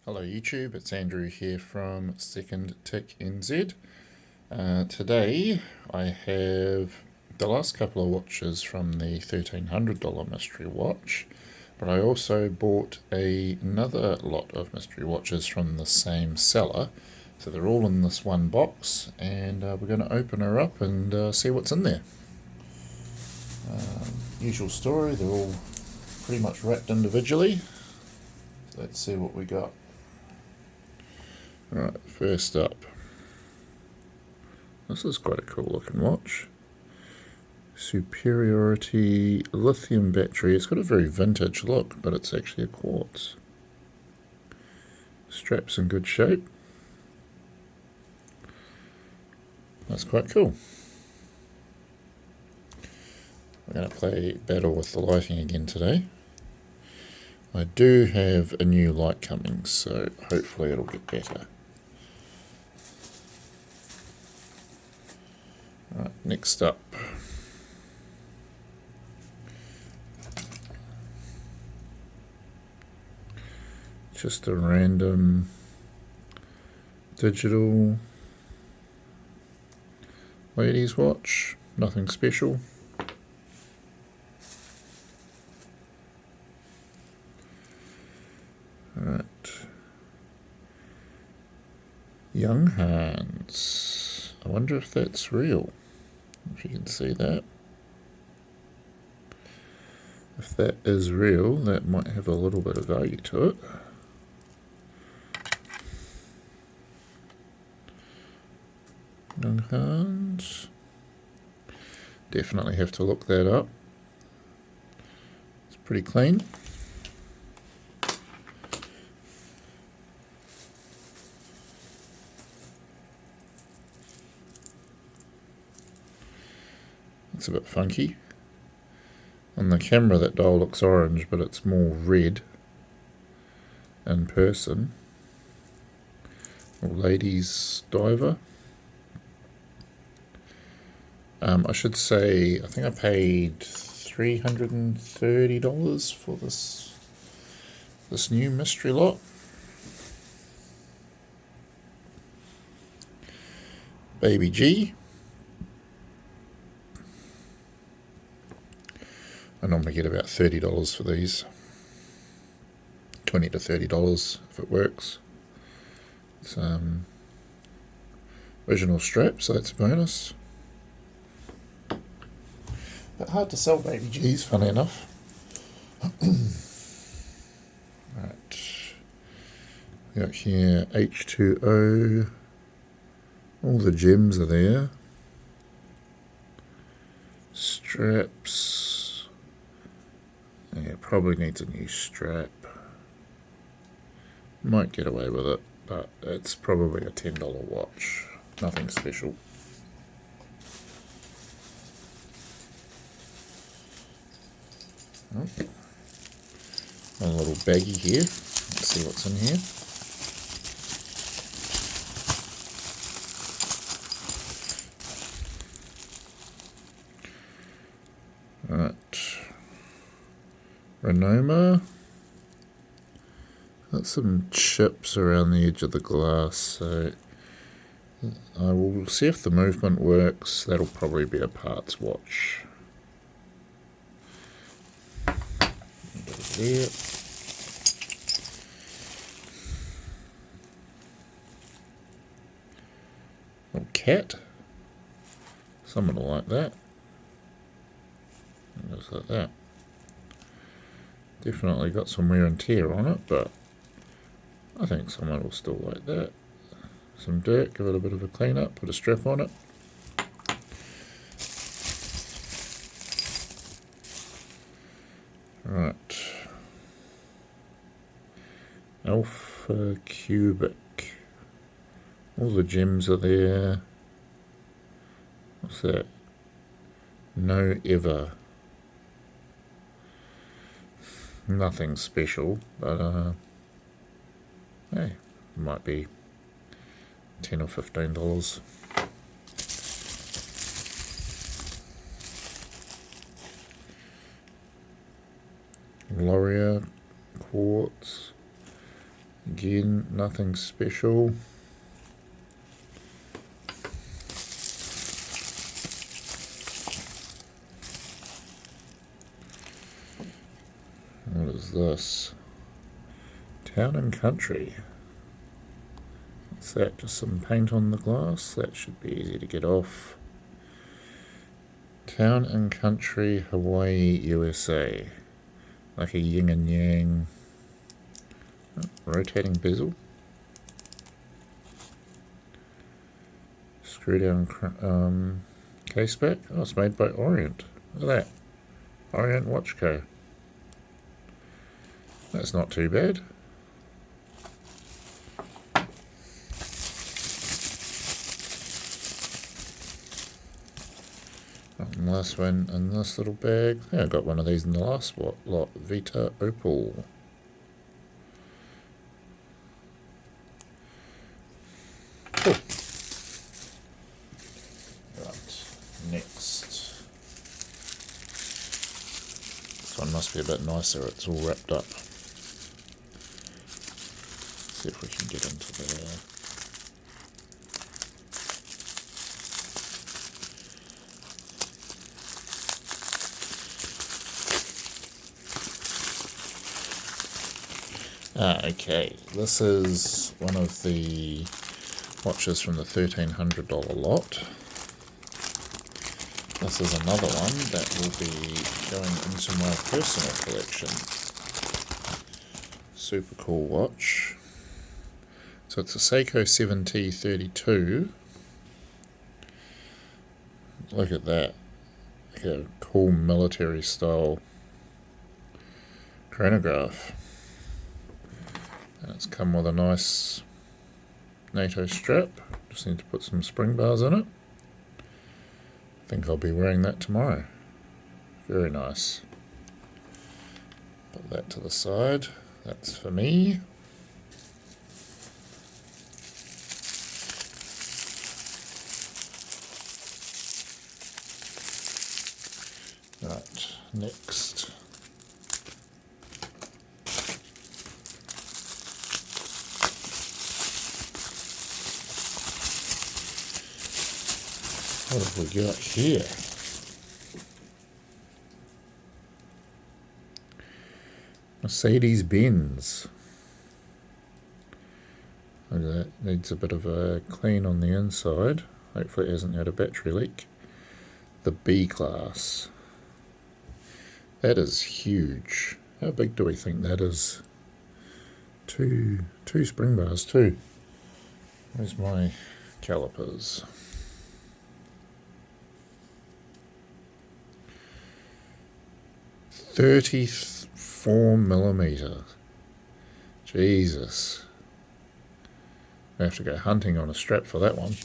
Hello YouTube, it's Andrew here from Second Tick NZ. Today I have the last couple of watches from the $1,300 mystery watch, but I also bought another lot of mystery watches from the same seller. So they're all in this one box, and we're going to open her up and see what's in there. Usual story, they're all pretty much wrapped individually. So let's see what we got. Right, first up, this is quite a cool looking watch. Superiority lithium battery. It's got a very vintage look, but it's actually a quartz. Strap's in good shape. That's quite cool. We're going to play battle with the lighting again today. I do have a new light coming, so hopefully it'll get better. Right, next up. Just a random digital ladies watch, nothing special. Alright. Young Hands. I wonder if that's real. If you can see that. If that is real, that might have a little bit of value to it. Young Hands. Definitely have to look that up. It's pretty clean. It's a bit funky. On the camera that dial looks orange, but it's more red in person. Ladies diver. I should say, I think I paid $330 for this new mystery lot. Baby G. I normally get about $30 for these. $20 to $30 if it works. It's original strap, so that's a bonus. But hard to sell Baby G's, funny enough. Right. We got here H2O. All the gems are there. Straps. Yeah, probably needs a new strap. Might get away with it, but it's probably a $10 watch. Nothing special. Oh. A little baggie here. Let's see what's in here. Right. Renoma. Got some chips around the edge of the glass, so I will see if the movement works. That'll probably be a parts watch. There. Little cat. Someone will like that. Just like that. Definitely got some wear and tear on it, but I think someone will still like that. Some dirt, give it a bit of a clean up, put a strap on it. Right. Alpha Cubic. All the gems are there. What's that? No Ever. Nothing special, but hey, might be $10 or $15. Laurier quartz. Again, nothing special. What is this? Town and Country. What's that? Just some paint on the glass? That should be easy to get off. Town and Country, Hawaii, USA. Like a yin and yang. Oh, rotating bezel. Screw down case back. Oh, it's made by Orient. Look at that. Orient Watch Co. That's not too bad. And last one in this little bag. Yeah, I got one of these in the last lot. Vita Opal. Cool. Right, next. This one must be a bit nicer. It's all wrapped up. See if we can get into there. Okay, this is one of the watches from the $1,300 lot. This is another one that will be going into my personal collection. Super cool watch. So it's a Seiko 7T32. Look at that. Like a cool military style chronograph. And it's come with a nice NATO strap. Just need to put some spring bars in it. I think I'll be wearing that tomorrow. Very nice. Put that to the side. That's for me. Right, next. What have we got here? Mercedes-Benz. Look at that, needs a bit of a clean on the inside. Hopefully it hasn't had a battery leak. The B class. That is huge. How big do we think that is? Two spring bars too. Where's my calipers? 34mm. Jesus. I have to go hunting on a strap for that one.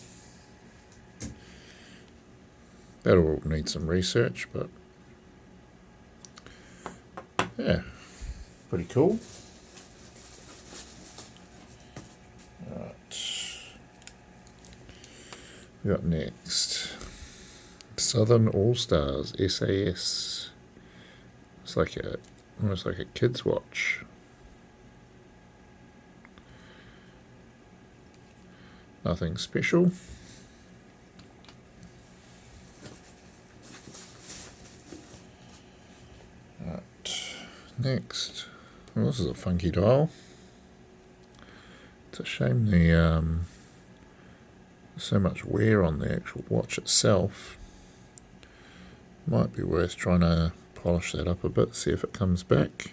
That'll need some research, but yeah, pretty cool. Right. We got next Southern All Stars SAS. It's like almost like a kid's watch. Nothing special. Right, next. Well, this is a funky dial. It's a shame the so much wear on the actual watch itself. Might be worth trying to polish that up a bit, see if it comes back.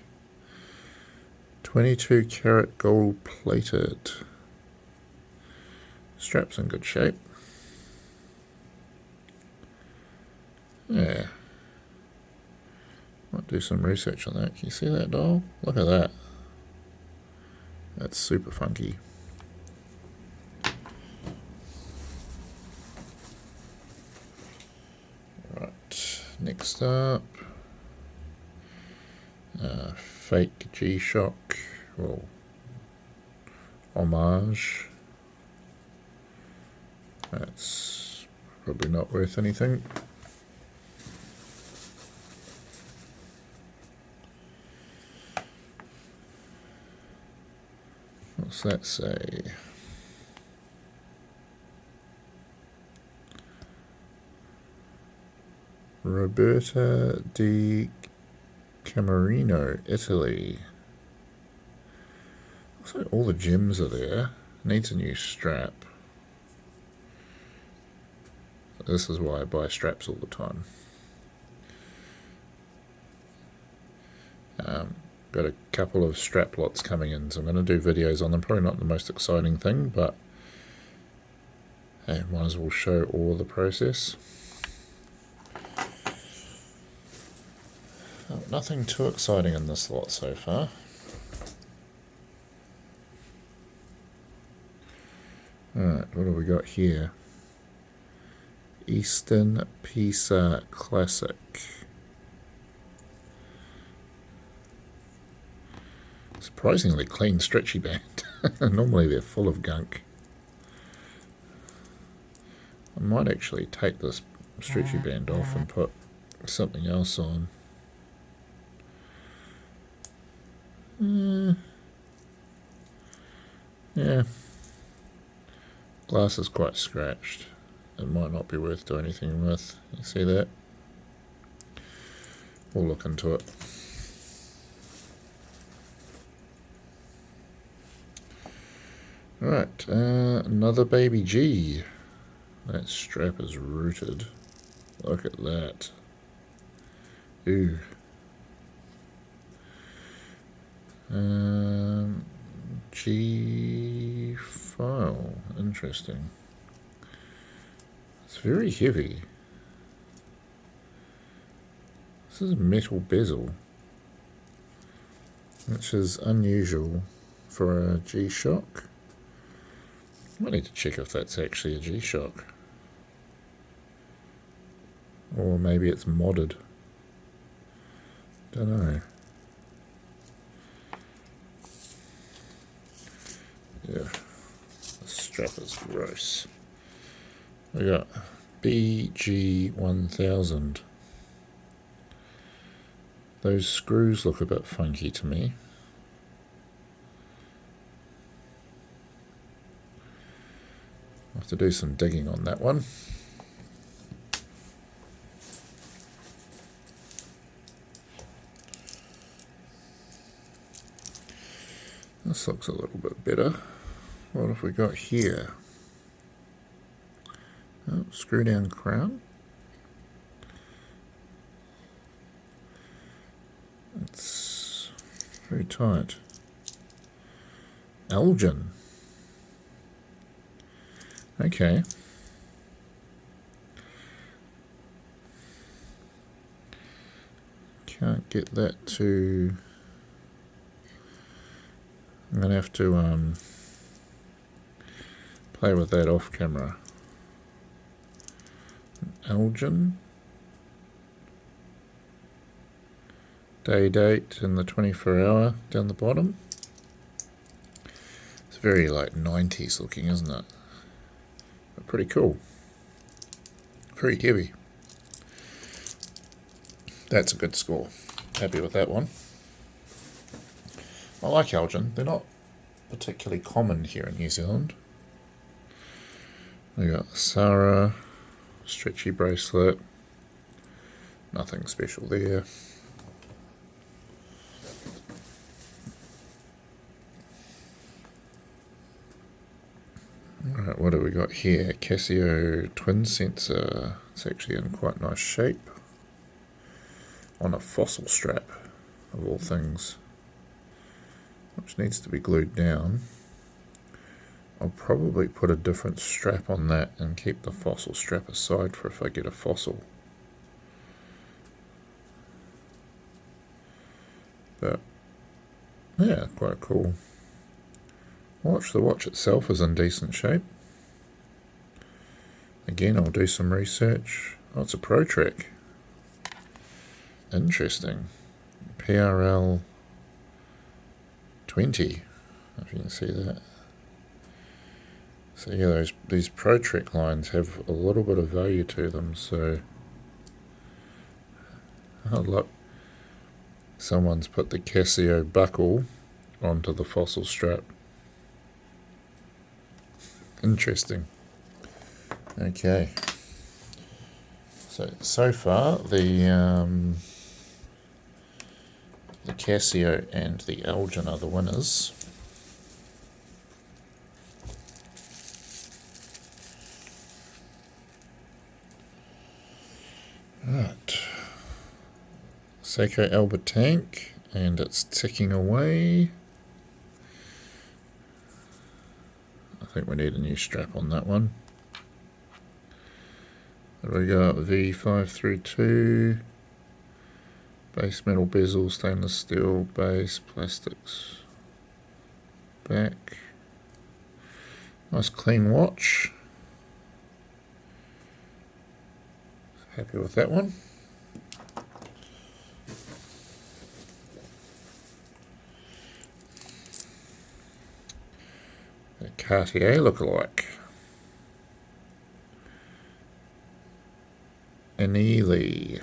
22 karat gold plated. Strap's in good shape. Yeah. Might do some research on that. Can you see that dial? Look at that. That's super funky. Right, next up. Fake G-Shock, well, homage. That's probably not worth anything. What's that say? Roberta di Camerino, Italy. Looks like all the gems are there. Needs a new strap. This is why I buy straps all the time. Got a couple of strap lots coming in, so I'm going to do videos on them. Probably not the most exciting thing, but hey, might as well show all the process. Oh, nothing too exciting in this lot so far. Alright, what have we got here? Eastern Pisa Classic. Surprisingly clean stretchy band. Normally they're full of gunk. I might actually take this stretchy band off and put something else on. Yeah. Glass is quite scratched. It might not be worth doing anything with. You see that? We'll look into it. Right, another baby G. That strap is rooted. Look at that. Ooh. G file. Interesting. It's very heavy. This is a metal bezel, which is unusual for a G-Shock. I need to check if that's actually a G-Shock. Or maybe it's modded. Don't know. Yeah, the strap is gross. We got BG1000. Those screws look a bit funky to me. I'll have to do some digging on that one. This looks a little bit better. What have we got here? Oh, screw down crown. It's very tight. Elgin. Okay. Can't get that to... I'm going to have to play with that off camera. Elgin. Day date and the 24-hour down the bottom. It's very like 90s looking, isn't it? But pretty cool. Very heavy. That's a good score. Happy with that one. I like Elgin. They're not particularly common here in New Zealand. We got Sarah, stretchy bracelet. Nothing special there. Alright, what do we got here? Casio twin sensor. It's actually in quite nice shape. On a fossil strap, of all things. Which needs to be glued down. I'll probably put a different strap on that and keep the fossil strap aside for if I get a fossil. But yeah, quite cool watch. The watch itself is in decent shape. Again, I'll do some research. Oh, it's a Pro-Track. Interesting. PRL 20, if you can see that. So yeah, these Pro-Track lines have a little bit of value to them, so... Oh look, someone's put the Casio buckle onto the fossil strap. Interesting. Okay. So far the Casio and the Elgin are the winners. Right. Seiko Alba tank, and it's ticking away. I think we need a new strap on that one. There we go, V532. Base metal bezel, stainless steel, base, plastics, back. Nice clean watch. Happy with that one. A Cartier lookalike. An Ely.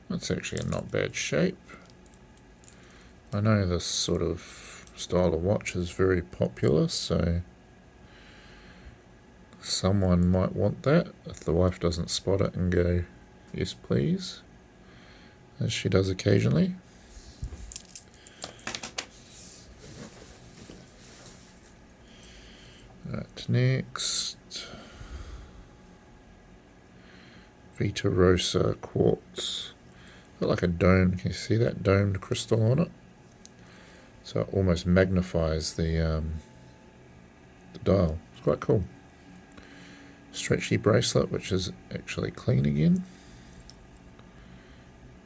That's actually in not bad shape. I know this sort of style of watch is very popular, so someone might want that if the wife doesn't spot it and go, yes please, as she does occasionally. Right, next, Pt3 quartz. Got like a dome, can you see that domed crystal on it? So it almost magnifies the dial. It's quite cool. Stretchy bracelet, which is actually clean again.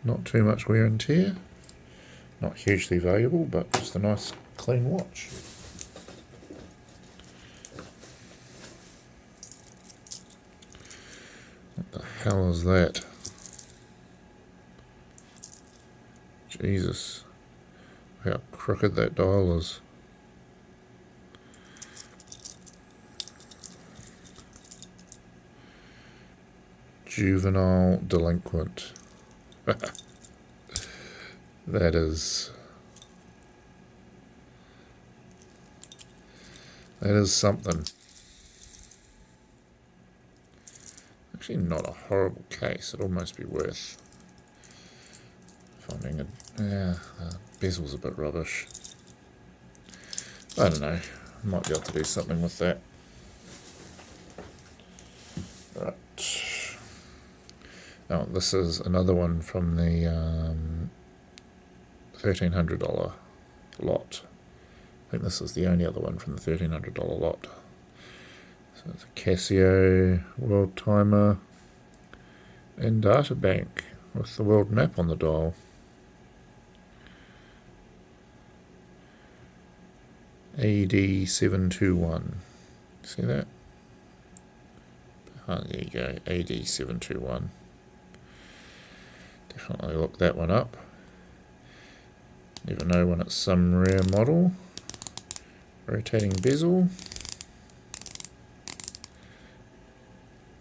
Not too much wear and tear. Not hugely valuable, but just a nice clean watch. What the hell is that? Jesus. Look how crooked that dial is. Juvenile delinquent. That is something. Actually not a horrible case. It'd almost be worth finding a... yeah, the bezel's a bit rubbish. I don't know. Might be able to do something with that. Right. Oh, this is another one from the $1,300 lot. I think this is the only other one from the $1,300 lot. So it's a Casio world timer and data bank with the world map on the dial. AD721. See that? Oh, there you go, AD721. Definitely look that one up. Never know when it's some rare model. Rotating bezel.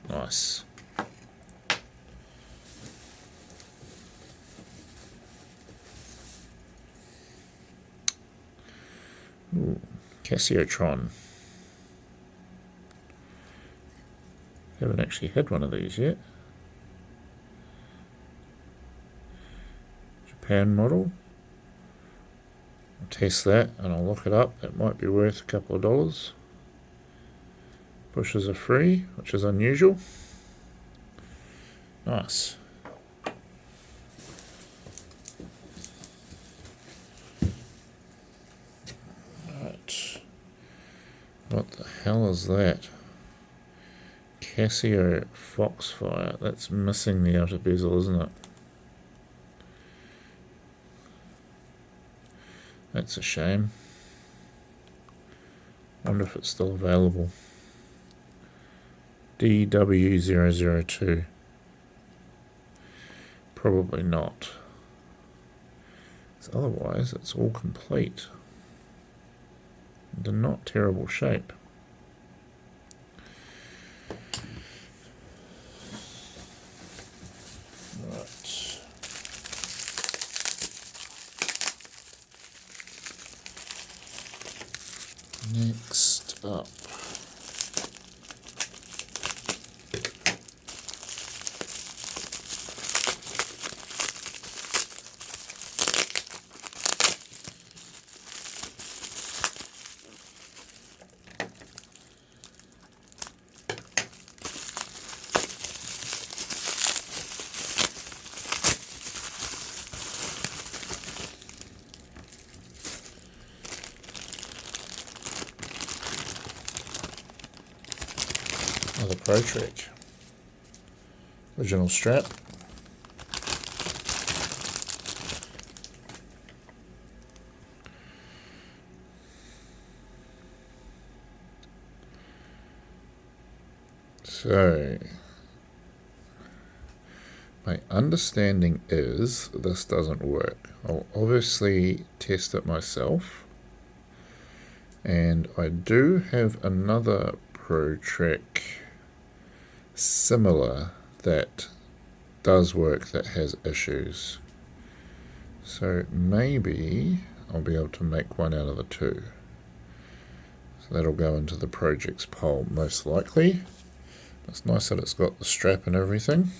Nice. Ooh, Casiotron. Haven't actually had one of these yet. Japan model. I'll test that and I'll look it up. It might be worth a couple of dollars. Bushes are free, which is unusual. Nice. Right. What the hell is that? Casio Foxfire. That's missing the outer bezel, isn't it? That's a shame. Wonder if it's still available. DW002. Probably not. So otherwise, it's all complete. And in not terrible shape. up. Another Pt3 original strap. So my understanding is this doesn't work. I'll obviously test it myself, and I do have another Pt3 similar that does work that has issues. So maybe I'll be able to make one out of the two. So that'll go into the projects pile most likely. It's nice that it's got the strap and everything.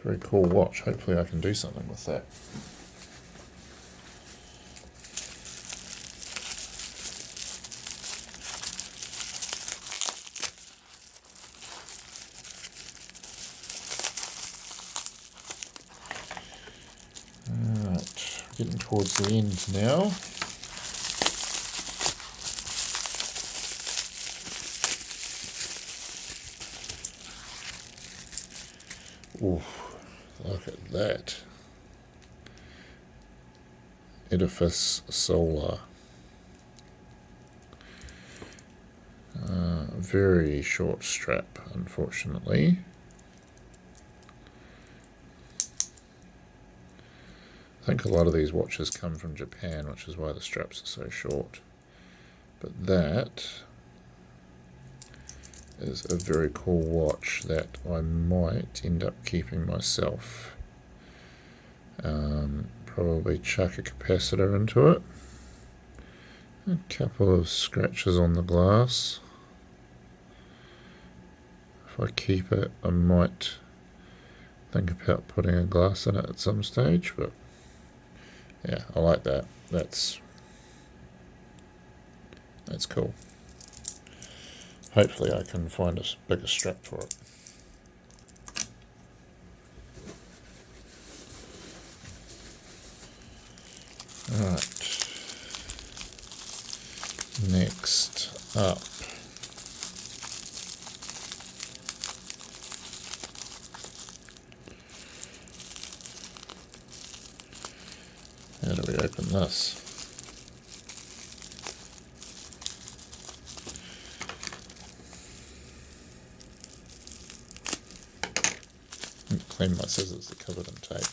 Very cool watch. Hopefully I can do something with that. Alright, getting towards the end now. Oof, look at that. Edifice Solar. Very short strap, unfortunately. I think a lot of these watches come from Japan, which is why the straps are so short. But that is a very cool watch that I might end up keeping myself. Probably chuck a capacitor into it. A couple of scratches on the glass. If I keep it, I might think about putting a glass in it at some stage, but yeah, I like that. That's cool. Hopefully I can find a bigger strap for it. Alright. Next up. How do we open this? Clean my scissors, they're covered in tape.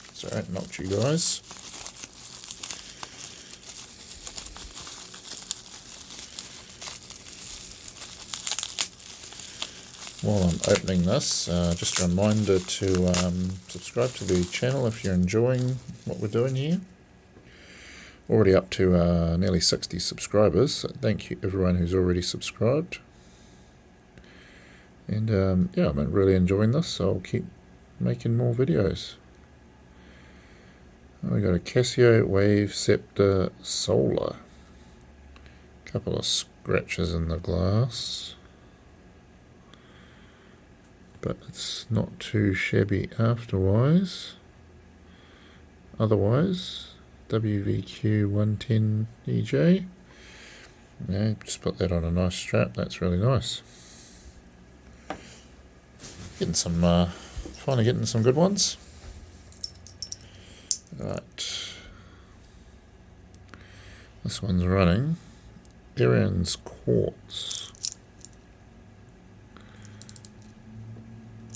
It's alright, not you guys. While I'm opening this, just a reminder to subscribe to the channel if you're enjoying what we're doing here. Already up to nearly 60 subscribers, so thank you everyone who's already subscribed. And yeah, I'm really enjoying this, so I'll keep making more videos. We got a Casio Wave Scepter Solar. Couple of scratches in the glass, but it's not too shabby otherwise. WVQ 110 EJ. Yeah, just put that on a nice strap. That's really nice. Getting some, finally getting some good ones. Right. This one's running Arian's Quartz.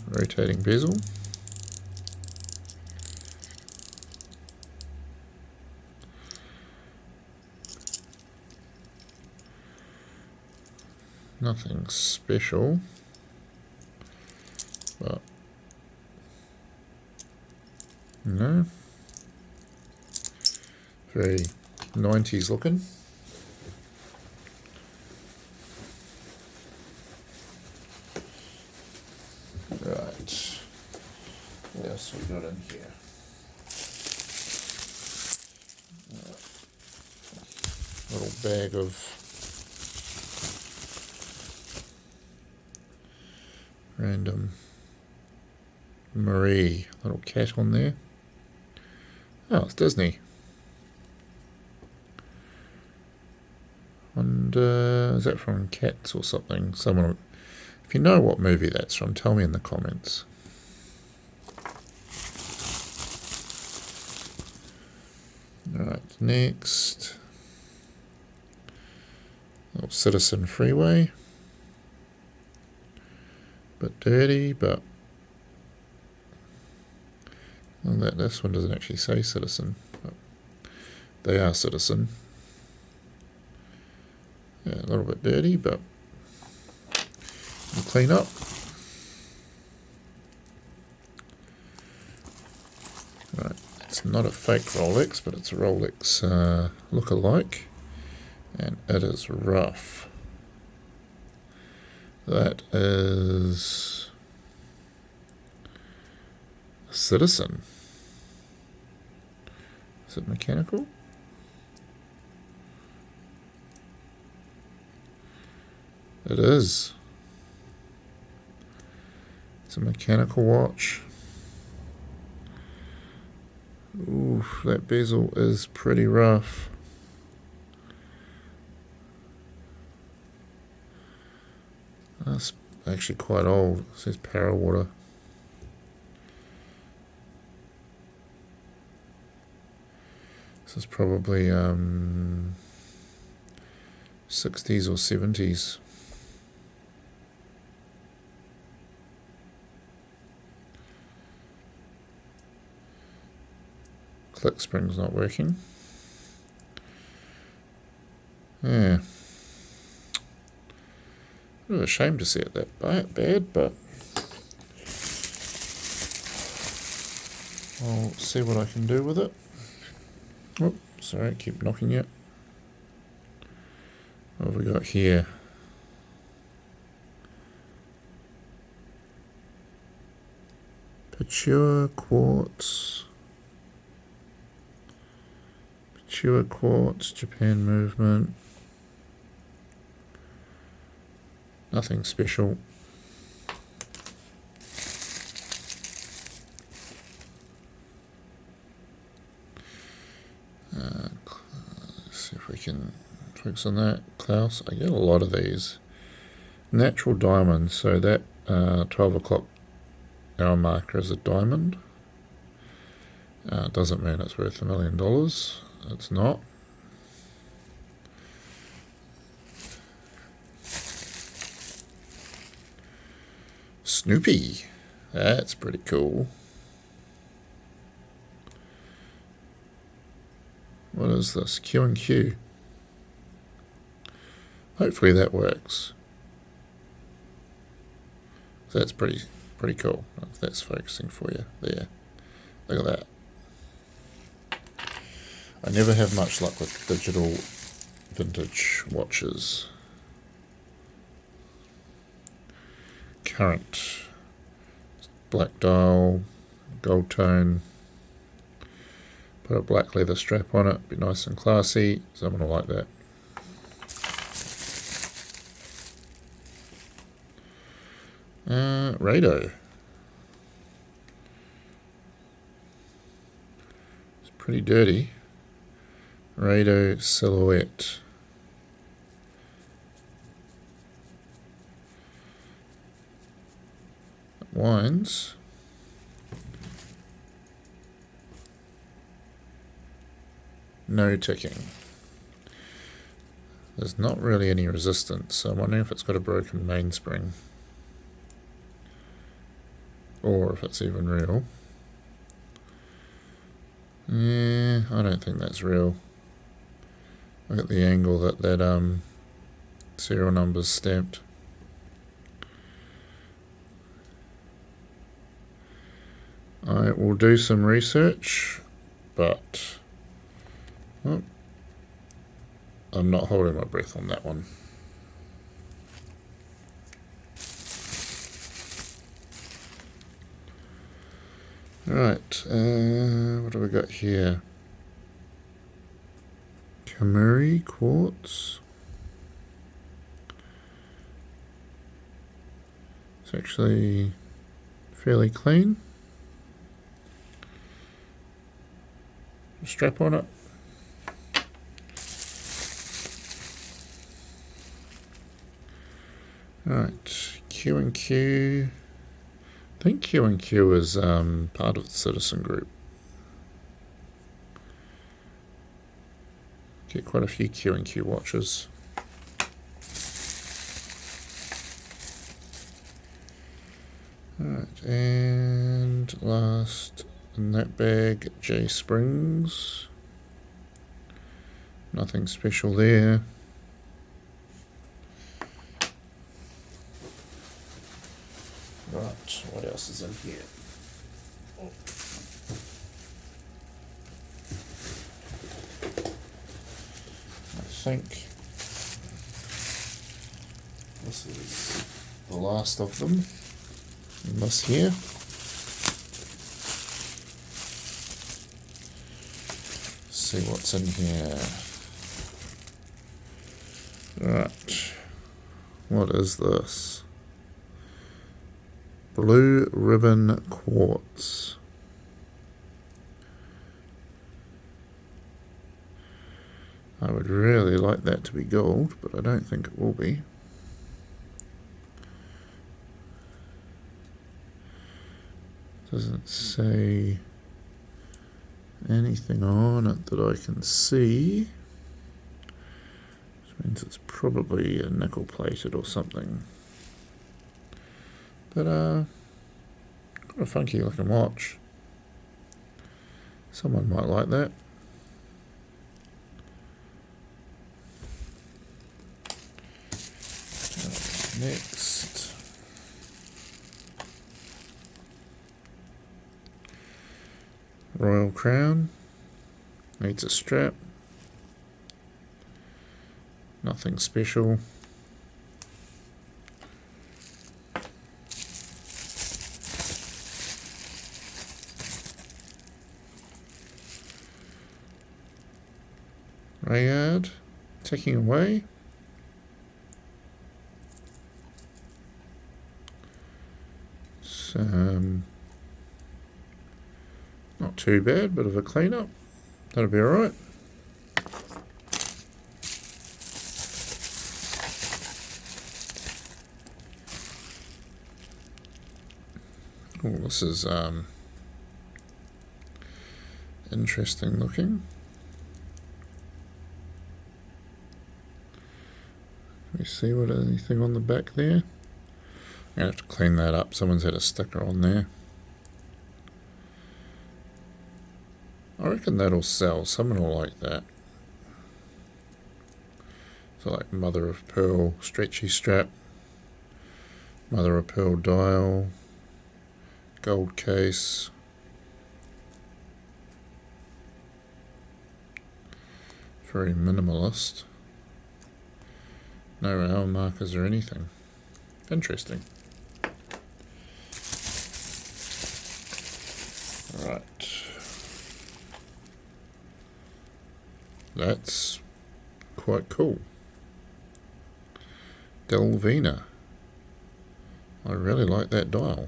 Rotating bezel. nothing special, but no, very 90s looking. Right, what else we got in here? Little bag of random Marie, little cat on there. Oh, it's Disney. And is that from Cats or something? Someone, if you know what movie that's from, tell me in the comments. Alright, next. Little Citizen Freeway. Bit dirty, but well, this one doesn't actually say Citizen, but they are Citizen. Yeah, a little bit dirty, but we'll clean up. Right, it's not a fake Rolex, but it's a Rolex look-alike, and it is rough. That is a Citizen. Is it mechanical? It is. It's a mechanical watch. Ooh, that bezel is pretty rough. That's actually quite old. It says Parawater. This is probably 60s or 70s. Click spring's not working. Yeah. A bit of a shame to see it that bad, but I'll see what I can do with it. Oh, sorry, I keep knocking it. What have we got here? Pure quartz. Pure quartz, Japan movement. Nothing special. Let's see if we can focus on that. Klaus, I get a lot of these. Natural diamonds, so that 12 o'clock hour marker is a diamond. Doesn't mean it's worth $1 million. It's not. Snoopy. That's pretty cool. What is this? Q&Q. Hopefully that works. So that's pretty cool. If that's focusing for you there. Look at that. I never have much luck with digital vintage watches. Current. Black dial, gold tone. Put a black leather strap on it, be nice and classy. Someone will like that. Rado. It's pretty dirty. Rado silhouette. Wines. No ticking. There's not really any resistance, so I'm wondering if it's got a broken mainspring. Or if it's even real. Yeah, I don't think that's real. Look at the angle that serial number's stamped. I will do some research, but oh, I'm not holding my breath on that one. Right, what have we got here? Kamuri quartz. It's actually fairly clean. Strap on it. Right, Q&Q. I think Q&Q is part of the Citizen Group. Get quite a few Q&Q watches. Right, and last in that bag, J Springs. Nothing special there. Right, what else is in here? Oh. I think this is the last of them in this here. See what's in here. Right, what is this? Blue ribbon quartz. I would really like that to be gold, but I don't think it will be. Doesn't say anything on it that I can see, which means it's probably a nickel plated or something. But quite a funky looking watch. Someone might like that. Next, Royal Crown. Needs a strap. Nothing special. Rayard, ticking away. It's not too bad, bit of a clean-up. That'll be alright. Oh, this is interesting looking. Can we see what anything on the back there? I'm going to have to clean that up. Someone's had a sticker on there. I reckon that'll sell. Someone will like that. So like mother of pearl stretchy strap, mother of pearl dial, gold case. Very minimalist. No hour markers or anything. Interesting. Right. That's quite cool. Delvina. I really like that dial.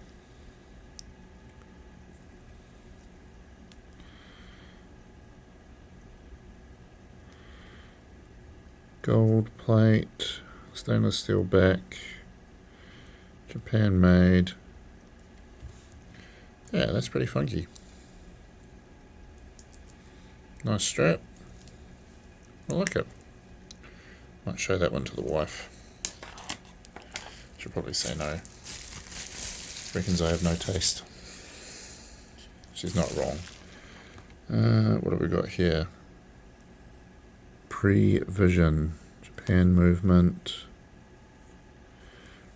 Gold plate, stainless steel back, Japan made. Yeah, that's pretty funky. Nice strap. I like it. Might show that one to the wife. She'll probably say no. Reckons I have no taste. She's not wrong. What have we got here? Prevision, Japan movement.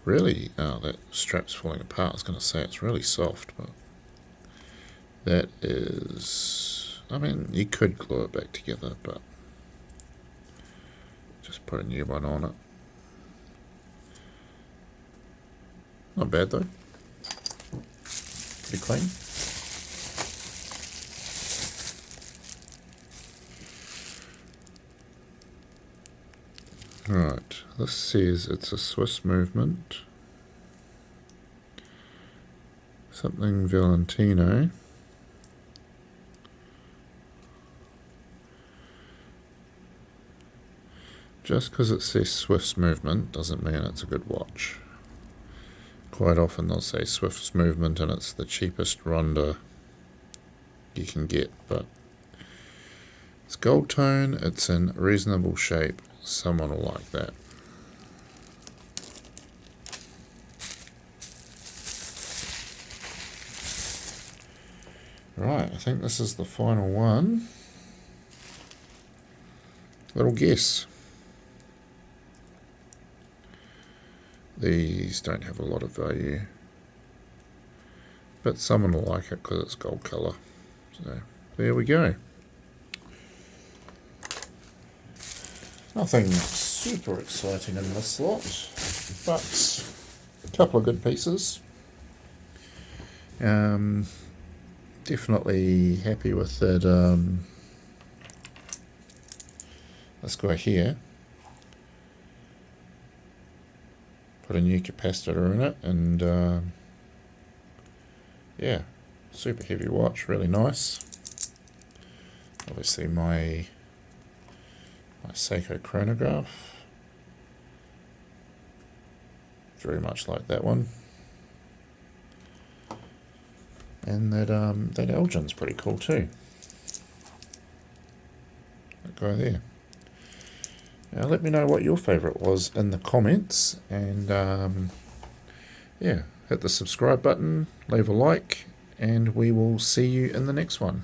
Really, oh, that strap's falling apart. I was going to say it's really soft, but That is, I mean, you could glue it back together, but just put a new one on it. Not bad though. Pretty clean. Right, this says it's a Swiss movement. Something Valentino. Just because it says Swiss movement doesn't mean it's a good watch. Quite often they'll say Swiss movement and it's the cheapest Ronda you can get, but it's gold tone, it's in reasonable shape, someone will like that. Right, I think this is the final one. Little guess. These don't have a lot of value, but someone will like it because it's gold colour. So there we go. Nothing super exciting in this lot, but a couple of good pieces. Definitely happy with that. This guy here. Put a new capacitor in it, and yeah, super heavy watch, really nice. Obviously my Seiko chronograph, very much like that one, and that Elgin's pretty cool too. That guy there. Now let me know what your favourite was in the comments, and yeah, hit the subscribe button, leave a like, and we will see you in the next one.